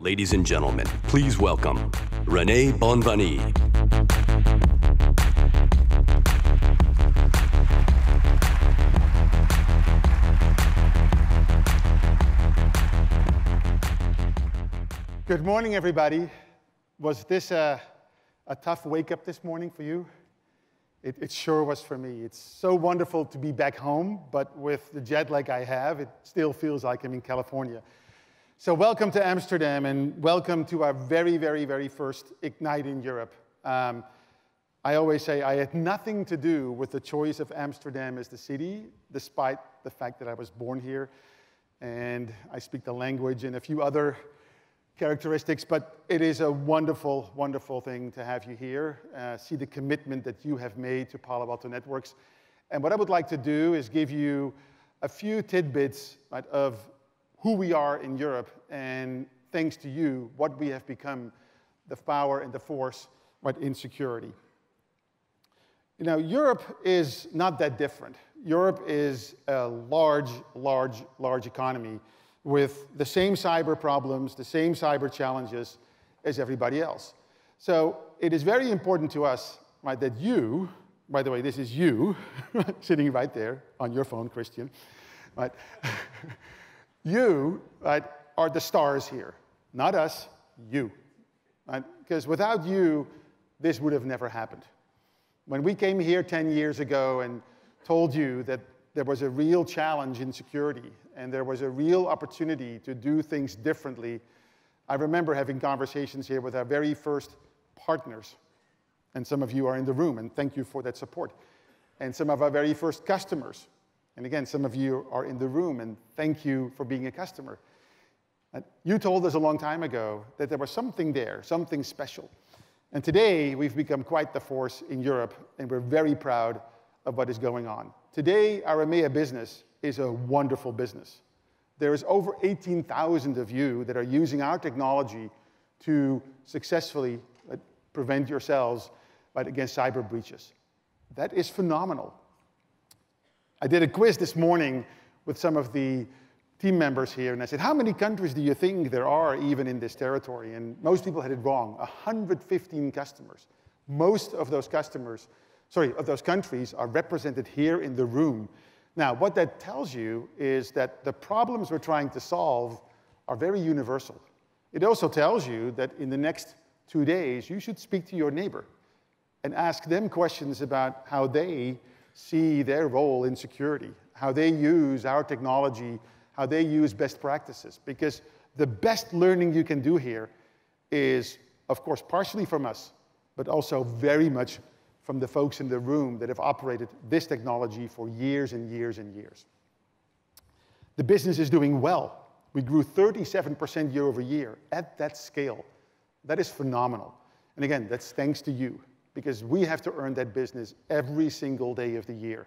Ladies and gentlemen, please welcome René Bonvanie. Good morning, everybody. Was this a tough wake-up this morning for you? It sure was for me. It's so wonderful to be back home, but with the jet lag I have, it still feels like I'm in California. So welcome to Amsterdam, and welcome to our very, very, very first Ignite in Europe. I always say I had nothing to do with the choice of Amsterdam as the city, despite the fact that I was born here, and I speak the language and a few other characteristics, but it is a wonderful, wonderful thing to have you here, see the commitment that you have made to Palo Alto Networks. And what I would like to do is give you a few tidbits, right, of who we are in Europe, and thanks to you, what we have become, the power and the force, right, in security. You know, Europe is not that different. Europe is a large, large, large economy with the same cyber problems, the same cyber challenges as everybody else. So it is very important to us, right, that you, by the way, this is you, sitting right there on your phone, Christian, right? You, right, are the stars here, not us, you. Right? Because without you, this would have never happened. When we came here 10 years ago and told you that there was a real challenge in security and there was a real opportunity to do things differently, I remember having conversations here with our very first partners. And some of you are in the room, and thank you for that support. And some of our very first customers. And again, some of you are in the room, and thank you for being a customer. You told us a long time ago that there was something there, something special. And today, we've become quite the force in Europe, and we're very proud of what is going on. Today, our EMEA business is a wonderful business. There is over 18,000 of you that are using our technology to successfully prevent yourselves against cyber breaches. That is phenomenal. I did a quiz this morning with some of the team members here, and I said, how many countries do you think there are even in this territory? And most people had it wrong, 115 customers. Most of those those countries are represented here in the room. Now, what that tells you is that the problems we're trying to solve are very universal. It also tells you that in the next 2 days, you should speak to your neighbor and ask them questions about how they see their role in security, how they use our technology, how they use best practices. Because the best learning you can do here is, of course, partially from us, but also very much from the folks in the room that have operated this technology for years and years and years. The business is doing well. We grew 37% year over year at that scale. That is phenomenal. And again, that's thanks to you, because we have to earn that business every single day of the year.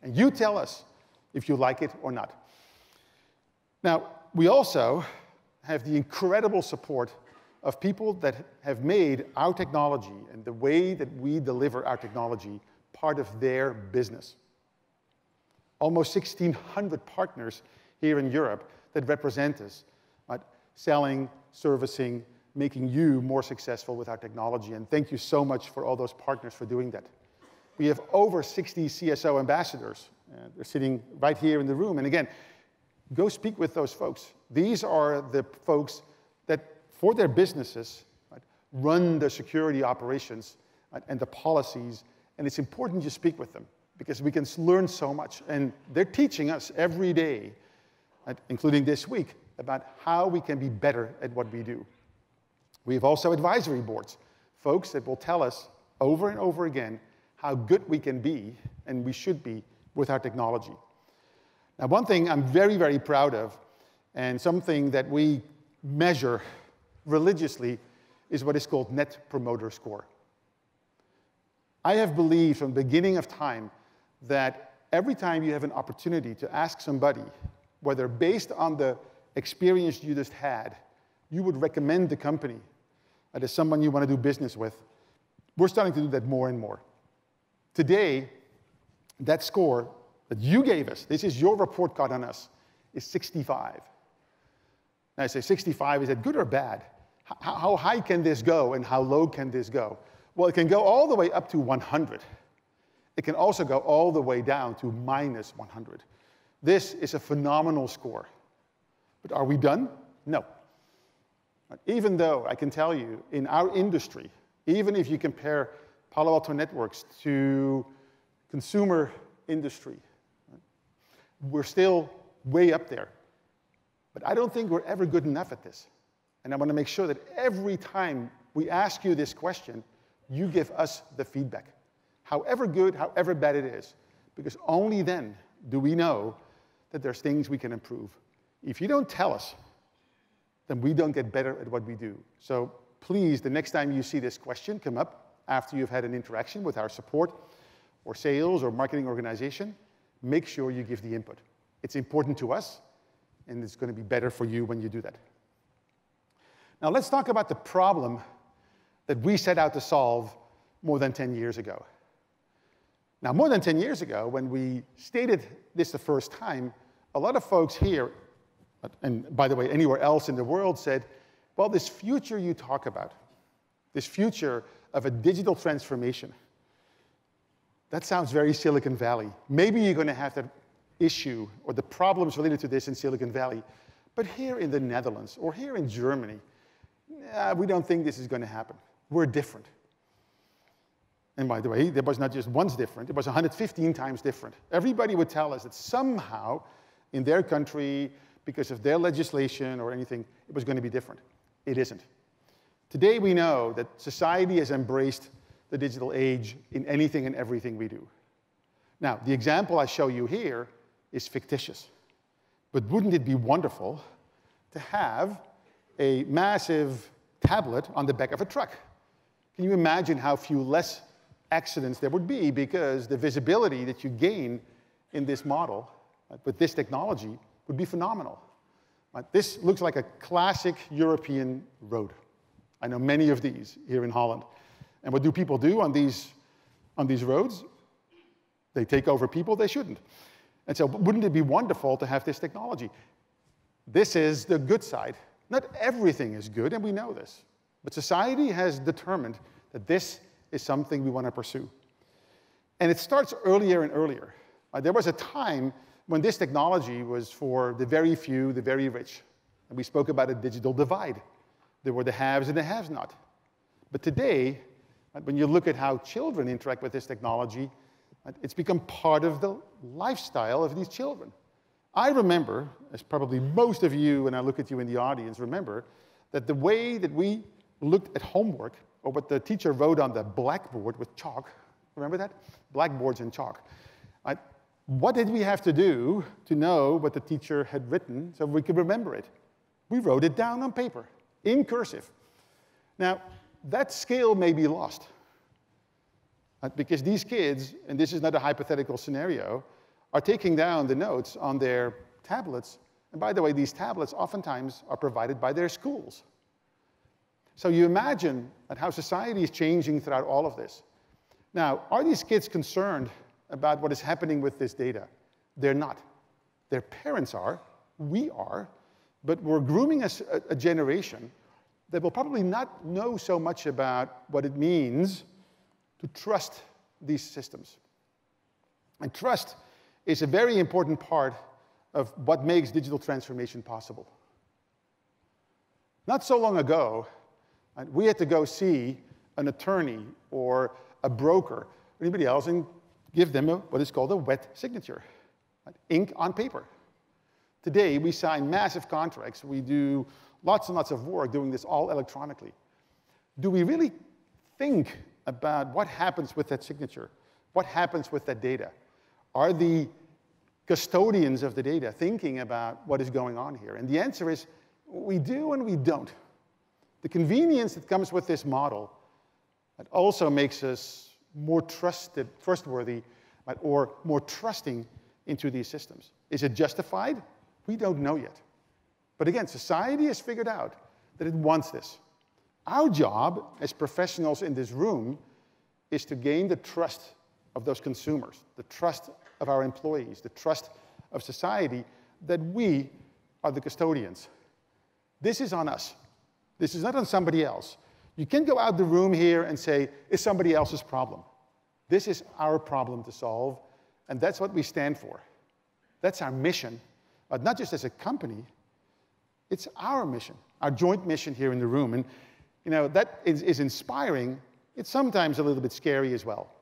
And you tell us if you like it or not. Now, we also have the incredible support of people that have made our technology and the way that we deliver our technology part of their business. Almost 1,600 partners here in Europe that represent us, right? Selling, servicing, making you more successful with our technology. And thank you so much for all those partners for doing that. We have over 60 CSO ambassadors. They're sitting right here in the room. And again, go speak with those folks. These are the folks that, for their businesses, right, run the security operations, right, and the policies. And it's important you speak with them, because we can learn so much. And they're teaching us every day, right, including this week, about how we can be better at what we do. We have also advisory boards, folks that will tell us over and over again how good we can be and we should be with our technology. Now, one thing I'm very, very proud of, and something that we measure religiously, is what is called Net Promoter Score. I have believed from the beginning of time that every time you have an opportunity to ask somebody, whether based on the experience you just had, you would recommend the company as someone you want to do business with, we're starting to do that more and more. Today, that score that you gave us, this is your report card on us, is 65. And I say 65, is that good or bad? How high can this go and how low can this go? Well, it can go all the way up to 100. It can also go all the way down to minus 100. This is a phenomenal score. But are we done? No. Even though I can tell you, in our industry, even if you compare Palo Alto Networks to consumer industry, we're still way up there. But I don't think we're ever good enough at this. And I want to make sure that every time we ask you this question, you give us the feedback. However good, however bad it is. Because only then do we know that there's things we can improve. If you don't tell us, then we don't get better at what we do. So please, the next time you see this question come up, after you've had an interaction with our support or sales or marketing organization, make sure you give the input. It's important to us, and it's going to be better for you when you do that. Now let's talk about the problem that we set out to solve more than 10 years ago. Now, more than 10 years ago, when we stated this the first time, a lot of folks here, and by the way, anywhere else in the world, said, well, this future you talk about, this future of a digital transformation, that sounds very Silicon Valley. Maybe you're going to have that issue or the problems related to this in Silicon Valley. But here in the Netherlands or here in Germany, we don't think this is going to happen. We're different. And by the way, there was not just once different, it was 115 times different. Everybody would tell us that somehow in their country, because of their legislation or anything, it was going to be different. It isn't. Today we know that society has embraced the digital age in anything and everything we do. Now, the example I show you here is fictitious. But wouldn't it be wonderful to have a massive tablet on the back of a truck? Can you imagine how few less accidents there would be because the visibility that you gain in this model with this technology would be phenomenal. This looks like a classic European road. I know many of these here in Holland. And what do people do on these roads? They take over people they shouldn't. And so wouldn't it be wonderful to have this technology? This is the good side. Not everything is good, and we know this. But society has determined that this is something we want to pursue. And it starts earlier and earlier. There was a time when this technology was for the very few, the very rich. And we spoke about a digital divide. There were the haves and the have-not. But today, when you look at how children interact with this technology, it's become part of the lifestyle of these children. I remember, as probably most of you, and I look at you in the audience, remember that the way that we looked at homework, or what the teacher wrote on the blackboard with chalk, remember that? Blackboards and chalk. What did we have to do to know what the teacher had written so we could remember it? We wrote it down on paper, in cursive. Now, that skill may be lost. Because these kids, and this is not a hypothetical scenario, are taking down the notes on their tablets. And by the way, these tablets oftentimes are provided by their schools. So you imagine how society is changing throughout all of this. Now, are these kids concerned about what is happening with this data? They're not. Their parents are, we are, but we're grooming a generation that will probably not know so much about what it means to trust these systems. And trust is a very important part of what makes digital transformation possible. Not so long ago, we had to go see an attorney or a broker or anybody else and give them what is called a wet signature, ink on paper. Today, we sign massive contracts. We do lots and lots of work doing this all electronically. Do we really think about what happens with that signature? What happens with that data? Are the custodians of the data thinking about what is going on here? And the answer is, we do and we don't. The convenience that comes with this model that also makes us more trustworthy, or more trusting into these systems. Is it justified? We don't know yet. But again, society has figured out that it wants this. Our job as professionals in this room is to gain the trust of those consumers, the trust of our employees, the trust of society, that we are the custodians. This is on us. This is not on somebody else. You can go out the room here and say, it's somebody else's problem. This is our problem to solve, and that's what we stand for. That's our mission, but not just as a company. It's our mission, our joint mission here in the room. And that is inspiring. It's sometimes a little bit scary as well.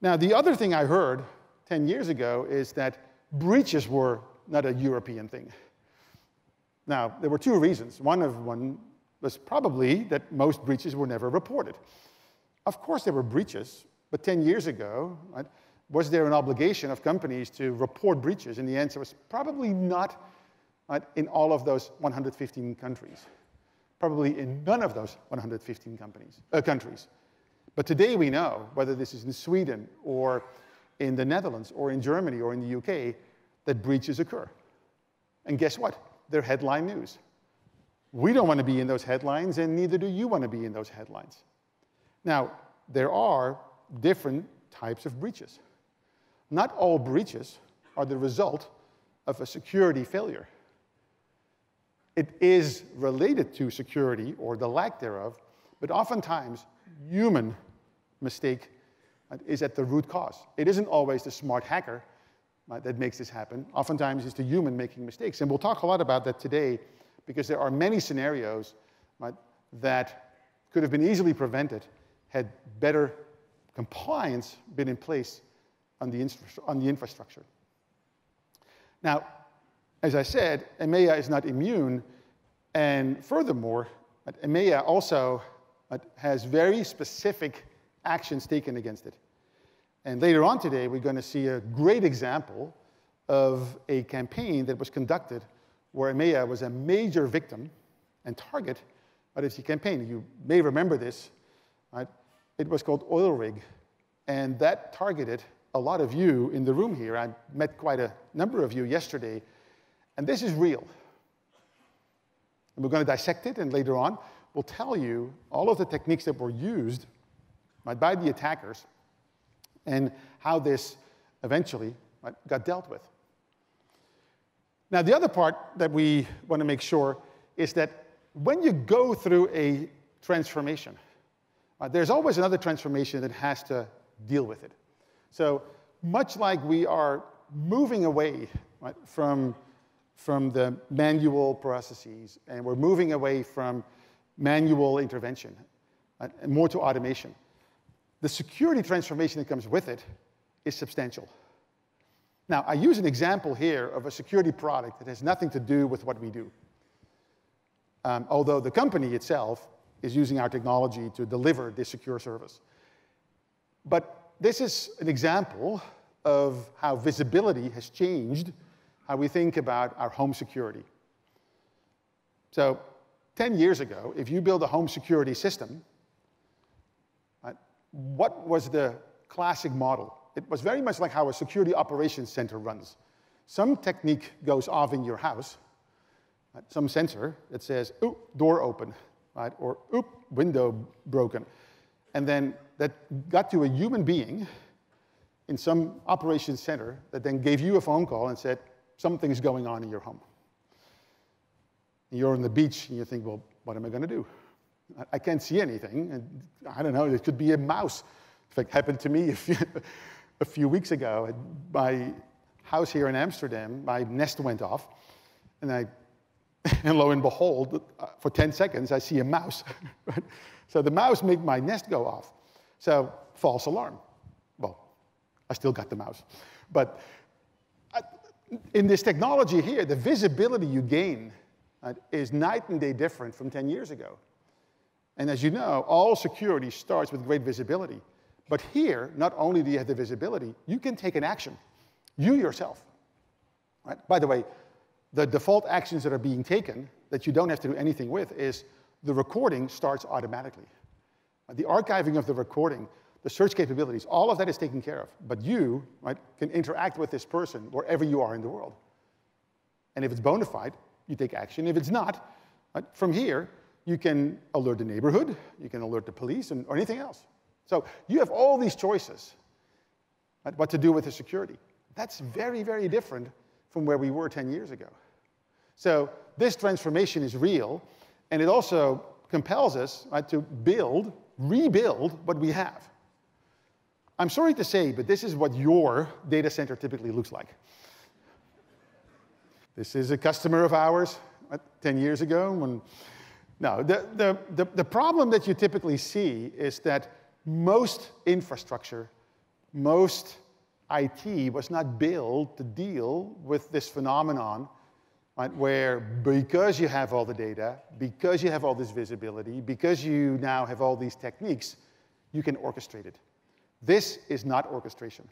Now, the other thing I heard 10 years ago is that breaches were not a European thing. Now, there were two reasons. One was probably that most breaches were never reported. Of course there were breaches, but 10 years ago, right, was there an obligation of companies to report breaches? And the answer was probably not, right, in all of those 115 countries. Probably in none of those 115 countries. But today we know, whether this is in Sweden or in the Netherlands or in Germany or in the UK, that breaches occur. And guess what? They're headline news. We don't want to be in those headlines, and neither do you want to be in those headlines. Now, there are different types of breaches. Not all breaches are the result of a security failure. It is related to security or the lack thereof, but oftentimes human mistake is at the root cause. It isn't always the smart hacker that makes this happen. Oftentimes it's the human making mistakes. And we'll talk a lot about that today because there are many scenarios that could have been easily prevented had better compliance been in place on the infrastructure. Now, as I said, EMEA is not immune, and furthermore, EMEA also has very specific actions taken against it. And later on today, we're going to see a great example of a campaign that was conducted where EMEA was a major victim and target of this campaign. You may remember this, right? It was called Oil Rig, and that targeted a lot of you in the room here. I met quite a number of you yesterday, and this is real. And we're going to dissect it, and later on, we'll tell you all of the techniques that were used by the attackers and how this eventually got dealt with. Now, the other part that we want to make sure is that when you go through a transformation, there's always another transformation that has to deal with it. So much like we are moving away from the manual processes, and we're moving away from manual intervention and more to automation, the security transformation that comes with it is substantial. Now, I use an example here of a security product that has nothing to do with what we do. Although the company itself is using our technology to deliver this secure service. But this is an example of how visibility has changed how we think about our home security. So 10 years ago, if you build a home security system, what was the classic model? It was very much like how a security operations center runs. Some technique goes off in your house, some sensor that says, oop, door open, or oop, window broken. And then that got to a human being in some operations center that then gave you a phone call and said, something's going on in your home. And you're on the beach and you think, well, what am I going to do? I can't see anything. And I don't know, it could be a mouse. In fact, it happened to me a few weeks ago at my house here in Amsterdam. My nest went off, and lo and behold, for 10 seconds, I see a mouse. So the mouse made my nest go off. So false alarm. Well, I still got the mouse. But in this technology here, the visibility you gain is night and day different from 10 years ago. And as you know, all security starts with great visibility. But here, not only do you have the visibility, you can take an action, you yourself. Right? By the way, the default actions that are being taken that you don't have to do anything with is the recording starts automatically. The archiving of the recording, the search capabilities, all of that is taken care of. But you can interact with this person wherever you are in the world. And if it's bona fide, you take action. If it's not, from here, you can alert the neighborhood, you can alert the police, or anything else. So you have all these choices what to do with the security. That's very, very different from where we were 10 years ago. So this transformation is real, and it also compels us, right, to rebuild what we have. I'm sorry to say, but this is what your data center typically looks like. This is a customer of ours 10 years ago. No, the problem that you typically see is that most infrastructure, most IT was not built to deal with this phenomenon, right, where because you have all the data, because you have all this visibility, because you now have all these techniques, you can orchestrate it. This is not orchestration.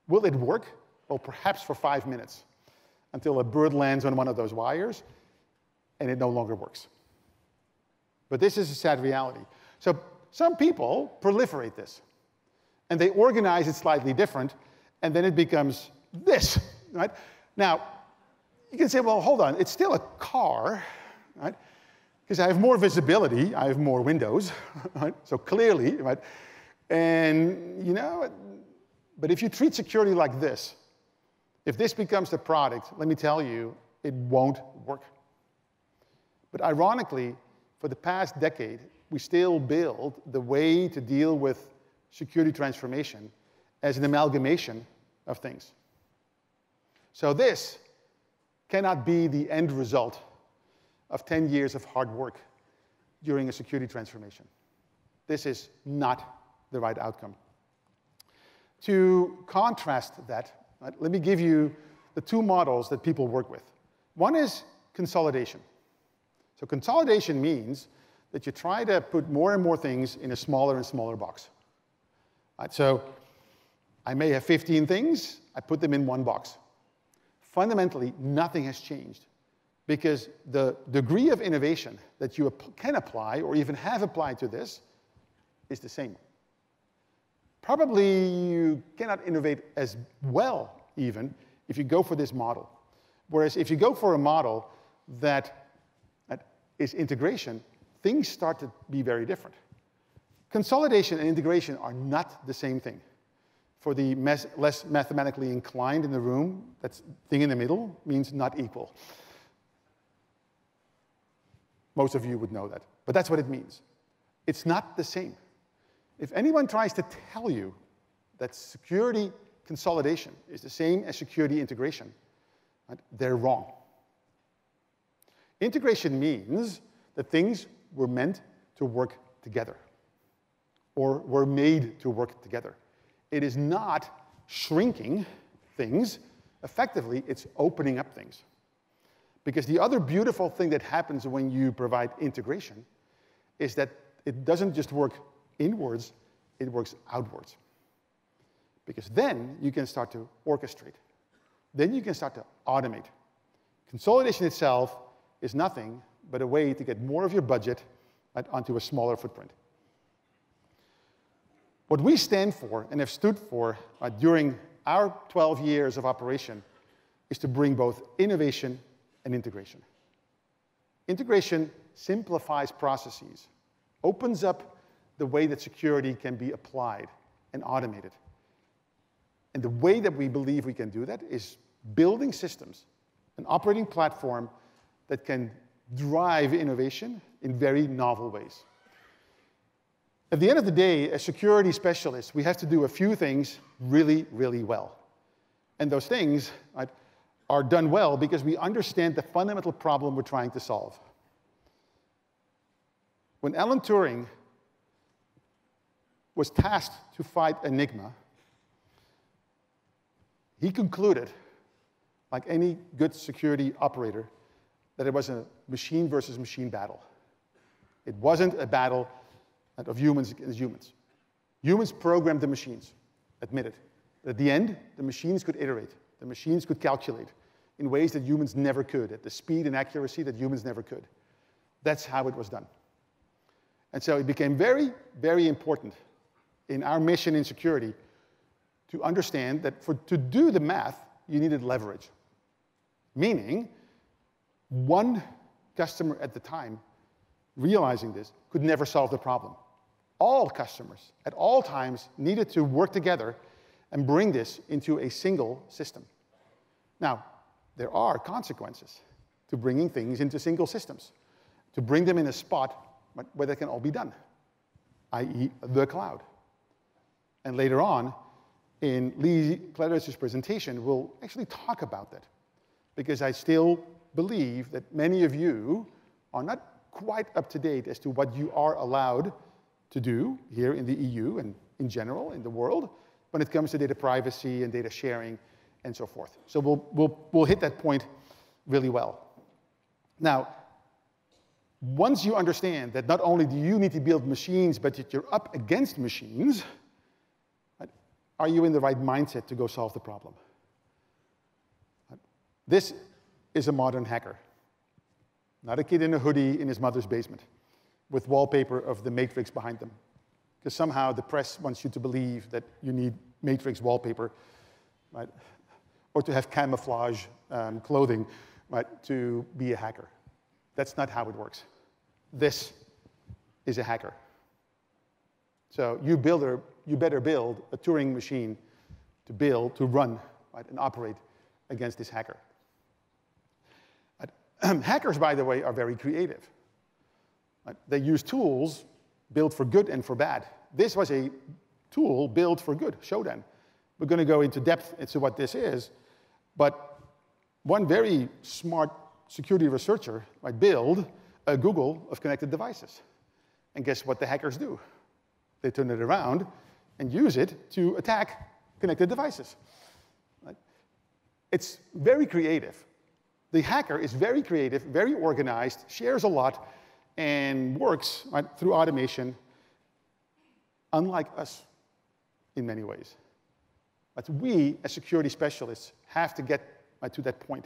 Will it work? Well, perhaps for 5 minutes, until a bird lands on one of those wires, and it no longer works. But this is a sad reality. So some people proliferate this, and they organize it slightly different, and then it becomes this, right? Now, you can say, well, hold on, it's still a car, right? Because I have more visibility, I have more windows, right? So clearly, right? And, you know, but if you treat security like this, if this becomes the product, let me tell you, it won't work. But ironically, for the past decade, we still build the way to deal with security transformation as an amalgamation of things. So this cannot be the end result of 10 years of hard work during a security transformation. This is not the right outcome. To contrast that, right, let me give you the two models that people work with. One is consolidation. So consolidation means that you try to put more and more things in a smaller and smaller box. Right, so I may have 15 things, I put them in one box. Fundamentally, nothing has changed, because the degree of innovation that you can apply or even have applied to this is the same. Probably you cannot innovate as well, even, if you go for this model. Whereas if you go for a model that is integration, things start to be very different. Consolidation and integration are not the same thing. For the less mathematically inclined in the room, that thing in the middle means not equal. Most of you would know that, but that's what it means. It's not the same. If anyone tries to tell you that security consolidation is the same as security integration, right, they're wrong. Integration means that things were meant to work together, or were made to work together. It is not shrinking things. Effectively, it's opening up things. Because the other beautiful thing that happens when you provide integration is that it doesn't just work inwards, it works outwards. Because then you can start to orchestrate. Then you can start to automate. Consolidation itself is nothing but a way to get more of your budget onto a smaller footprint. What we stand for and have stood for during our 12 years of operation is to bring both innovation and integration. Integration simplifies processes, opens up the way that security can be applied and automated. And the way that we believe we can do that is building systems, an operating platform that can drive innovation in very novel ways. At the end of the day, as security specialists, we have to do a few things really, really well. And those things are done well because we understand the fundamental problem we're trying to solve. When Alan Turing was tasked to fight Enigma, he concluded, like any good security operator, that it was a machine versus machine battle. It wasn't a battle of humans against humans. Humans programmed the machines, admitted. But at the end, the machines could iterate. The machines could calculate in ways that humans never could, at the speed and accuracy that humans never could. That's how it was done. And so it became very, very important in our mission in security to understand that to do the math, you needed leverage. Meaning, one customer at the time, realizing this, could never solve the problem. All customers, at all times, needed to work together and bring this into a single system. Now, there are consequences to bringing things into single systems, to bring them in a spot where they can all be done, i.e. the cloud. And later on, in Lee Claridge's presentation, we'll actually talk about that, because I still believe that many of you are not quite up to date as to what you are allowed to do here in the EU and in general in the world when it comes to data privacy and data sharing and so forth. So we'll hit that point really well. Now, once you understand that not only do you need to build machines, but that you're up against machines, are you in the right mindset to go solve the problem? This is a modern hacker. Not a kid in a hoodie in his mother's basement with wallpaper of the Matrix behind them. Because somehow the press wants you to believe that you need Matrix wallpaper, right? Or to have camouflage clothing, right, to be a hacker. That's not how it works. This is a hacker. So you better build a Turing machine to run, right, and operate against this hacker. Hackers, by the way, are very creative. Right? They use tools built for good and for bad. This was a tool built for good, Shodan. We're going to go into depth into what this is, but one very smart security researcher might build a Google of connected devices. And guess what the hackers do? They turn it around and use it to attack connected devices. Right? It's very creative. The hacker is very creative, very organized, shares a lot, and works, right, through automation, unlike us in many ways. But we, as security specialists, have to get to that point.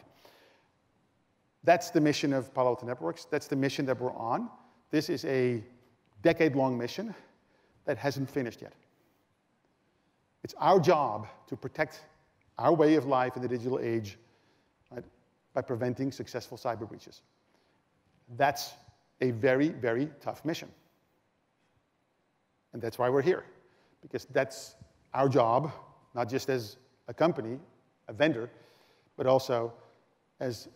That's the mission of Palo Alto Networks. That's the mission that we're on. This is a decade-long mission that hasn't finished yet. It's our job to protect our way of life in the digital age, right, by preventing successful cyber breaches. That's a very, very tough mission. And that's why we're here, because that's our job, not just as a company, a vendor, but also as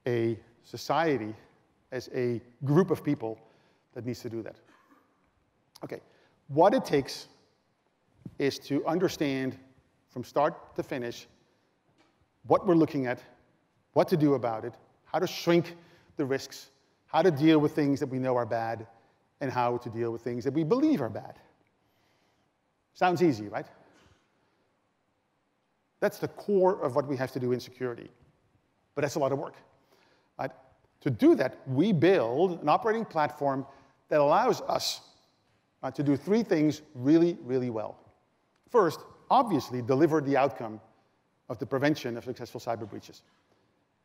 a society, as a group of people that needs to do that. Okay, what it takes is to understand from start to finish what we're looking at, what to do about it, how to shrink the risks, how to deal with things that we know are bad, and how to deal with things that we believe are bad. Sounds easy, right? That's the core of what we have to do in security. But that's a lot of work. Right? To do that, we build an operating platform that allows us to do three things really, really well. First, obviously, deliver the outcome of the prevention of successful cyber breaches.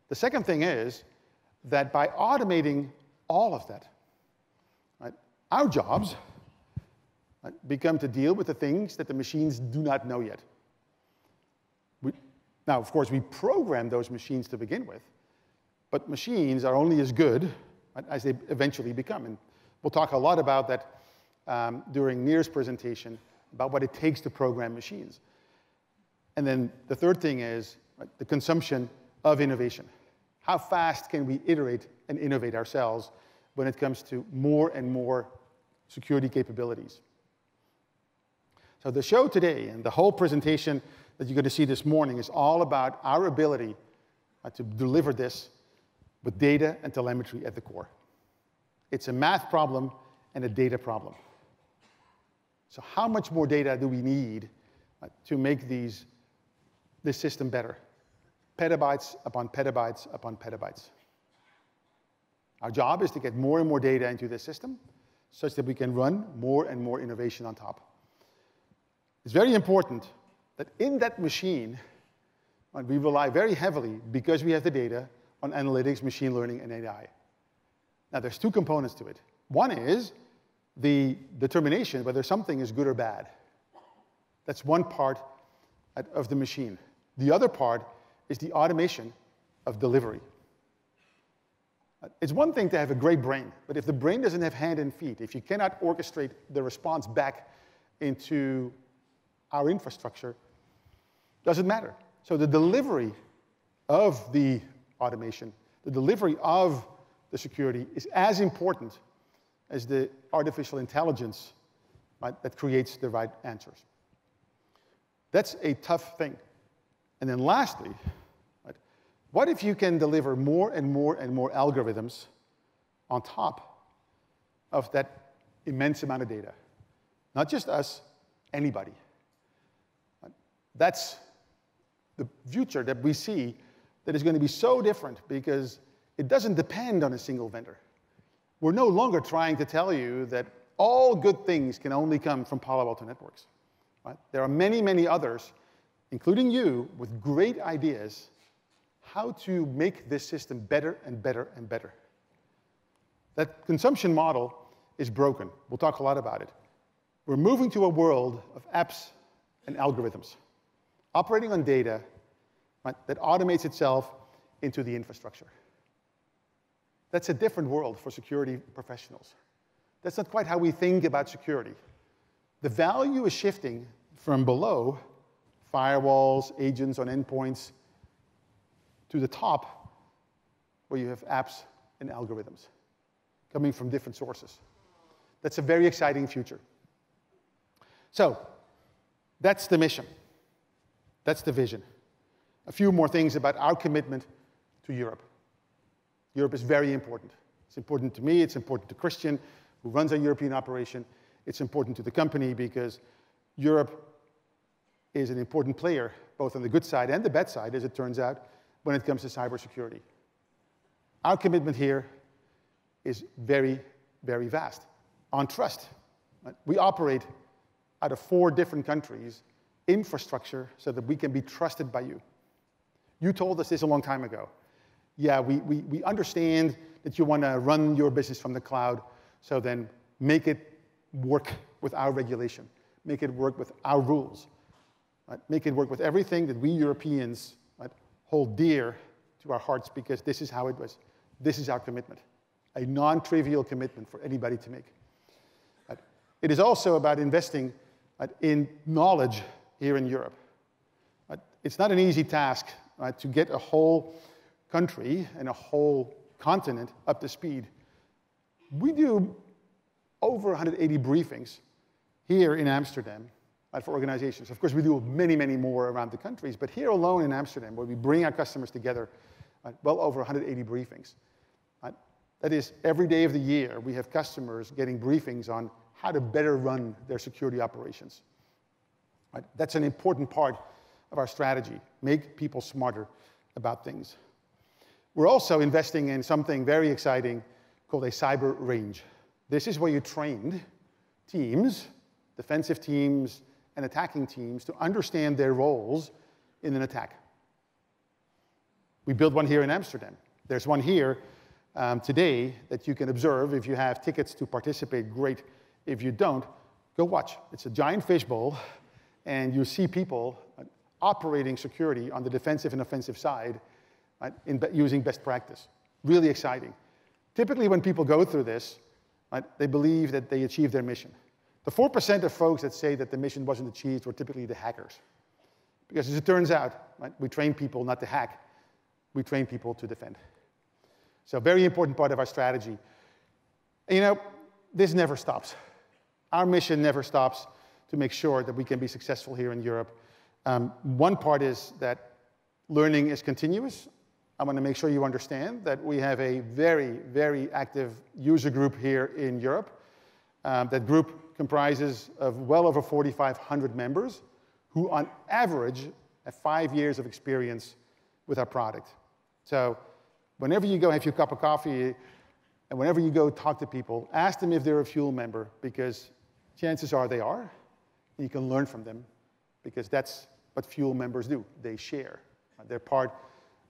The second thing is that by automating all of that, right, our jobs become to deal with the things that the machines do not know yet. Now, of course, we program those machines to begin with, but machines are only as good, right, as they eventually become. And we'll talk a lot about that during Nir's presentation, about what it takes to program machines. And then the third thing is, right, the consumption of innovation. How fast can we iterate and innovate ourselves when it comes to more and more security capabilities? So the show today and the whole presentation that you're going to see this morning is all about our ability to deliver this with data and telemetry at the core. It's a math problem and a data problem. So how much more data do we need to make this system better? Petabytes upon petabytes upon petabytes. Our job is to get more and more data into the system such that we can run more and more innovation on top. It's very important that in that machine, we rely very heavily, because we have the data, on analytics, machine learning, and AI. Now, there's two components to it. One is the determination whether something is good or bad. That's one part of the machine. The other part is the automation of delivery. It's one thing to have a great brain, but if the brain doesn't have hand and feet, if you cannot orchestrate the response back into our infrastructure, doesn't matter. So the delivery of the automation, the delivery of the security is as important as the artificial intelligence, right, that creates the right answers. That's a tough thing. And then lastly, right, what if you can deliver more and more and more algorithms on top of that immense amount of data? Not just us, anybody. Right? That's the future that we see that is going to be so different because it doesn't depend on a single vendor. We're no longer trying to tell you that all good things can only come from Palo Alto Networks. Right? There are many, many others, including you, with great ideas how to make this system better and better and better. That consumption model is broken. We'll talk a lot about it. We're moving to a world of apps and algorithms, operating on data, right, that automates itself into the infrastructure. That's a different world for security professionals. That's not quite how we think about security. The value is shifting from below, firewalls, agents on endpoints, to the top, where you have apps and algorithms coming from different sources. That's a very exciting future. So that's the mission. That's the vision. A few more things about our commitment to Europe. Europe is very important. It's important to me. It's important to Christian, who runs our European operation. It's important to the company because Europe is an important player, both on the good side and the bad side, as it turns out, when it comes to cybersecurity. Our commitment here is very, very vast. On trust. Right? We operate out of 4 different countries, infrastructure, so that we can be trusted by you. You told us this a long time ago. Yeah, we understand that you want to run your business from the cloud, so then make it work with our regulation. Make it work with our rules. Right? Make it work with everything that we Europeans, right, hold dear to our hearts, because this is how it was. This is our commitment. A non-trivial commitment for anybody to make. Right? It is also about investing, right, in knowledge here in Europe. Right? It's not an easy task, right, to get a whole country and a whole continent up to speed. We do over 180 briefings here in Amsterdam, right, for organizations. Of course, we do many, many more around the countries, but here alone in Amsterdam, where we bring our customers together, right, well over 180 briefings. Right? That is, every day of the year, we have customers getting briefings on how to better run their security operations. Right? That's an important part of our strategy, make people smarter about things. We're also investing in something very exciting called a cyber range. This is where you train teams, defensive teams and attacking teams, to understand their roles in an attack. We built one here in Amsterdam. There's one here today that you can observe. If you have tickets to participate, great. If you don't, go watch. It's a giant fishbowl, and you see people operating security on the defensive and offensive side, right, using best practice. Really exciting. Typically, when people go through this, right, they believe that they achieved their mission. The 4% of folks that say that the mission wasn't achieved were typically the hackers. Because as it turns out, right, we train people not to hack. We train people to defend. So very important part of our strategy. And, you know, this never stops. Our mission never stops to make sure that we can be successful here in Europe. One part is that learning is continuous. I want to make sure you understand that we have a very, very active user group here in Europe. That group comprises of well over 4,500 members who, on average, have 5 years of experience with our product. So whenever you go have your cup of coffee, and whenever you go talk to people, ask them if they're a Fuel member, because chances are they are. And you can learn from them, because that's what Fuel members do. They share. They're part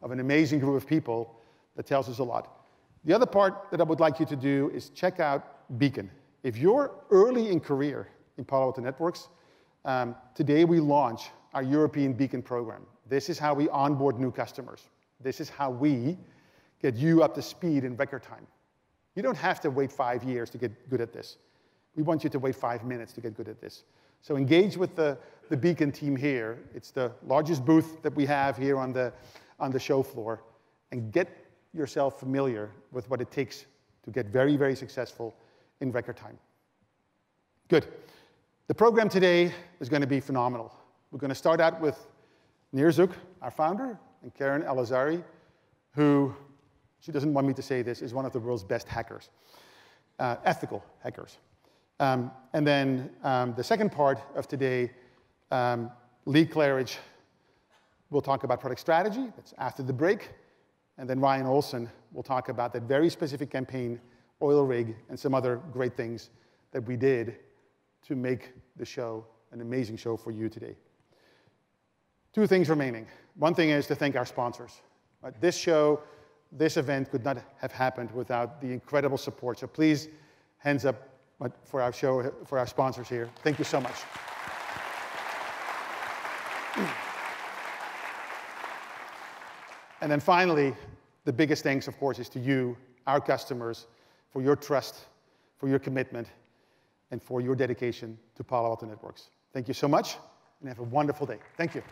of an amazing group of people that tells us a lot. The other part that I would like you to do is check out Beacon. If you're early in career in Palo Alto Networks, today we launch our European Beacon program. This is how we onboard new customers. This is how we get you up to speed in record time. You don't have to wait 5 years to get good at this. We want you to wait 5 minutes to get good at this. So engage with the Beacon team here. It's the largest booth that we have here on the show floor. And get yourself familiar with what it takes to get very, very successful in record time. Good. The program today is going to be phenomenal. We're going to start out with Nir Zook, our founder, and Karen Elazari, who, she doesn't want me to say this, is one of the world's best hackers, ethical hackers. And then the second part of today, Lee Claridge will talk about product strategy. That's after the break. And then Ryan Olson will talk about that very specific campaign, oil rig, and some other great things that we did to make the show an amazing show for you today. Two things remaining. One thing is to thank our sponsors. This show, this event could not have happened without the incredible support. So please, hands up for our show, for our sponsors here. Thank you so much. And then finally, the biggest thanks, of course, is to you, our customers, for your trust, for your commitment, and for your dedication to Palo Alto Networks. Thank you so much, and have a wonderful day. Thank you.